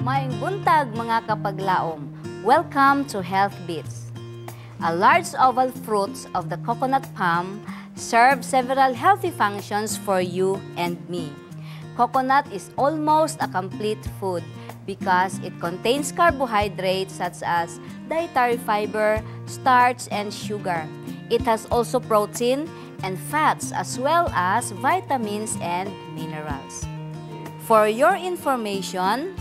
Maayong buntag mga kapaglaom. Welcome to Health Bits. A large oval fruit of the coconut palm serves several healthy functions for you and me. Coconut is almost a complete food because it contains carbohydrates such as dietary fiber, starch, and sugar. It has also protein and fats as well as vitamins and minerals. For your information,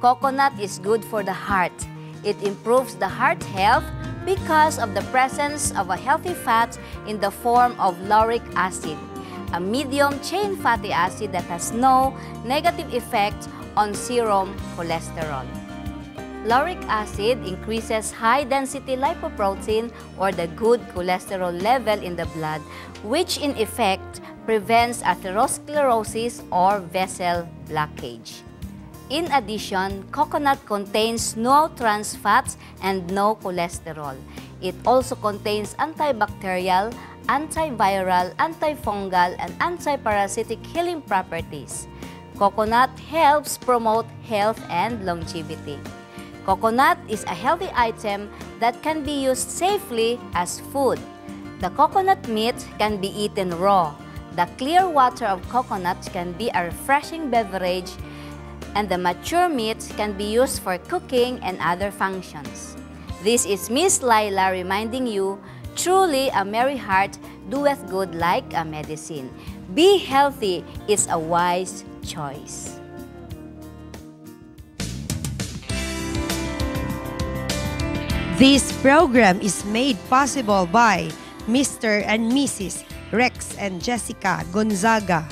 coconut is good for the heart. It improves the heart health because of the presence of a healthy fat in the form of lauric acid, a medium-chain fatty acid that has no negative effect on serum cholesterol. Lauric acid increases high-density lipoprotein or the good cholesterol level in the blood, which in effect prevents atherosclerosis or vessel blockage. In addition, coconut contains no trans fats and no cholesterol. It also contains antibacterial, antiviral, antifungal, and antiparasitic healing properties. Coconut helps promote health and longevity. Coconut is a healthy item that can be used safely as food. The coconut meat can be eaten raw. The clear water of coconut can be a refreshing beverage, and the mature meat can be used for cooking and other functions. This is Miss Laila reminding you, truly a merry heart doeth good like a medicine. Be healthy is a wise choice. This program is made possible by Mr. and Mrs. Rex and Jessica Gonzaga.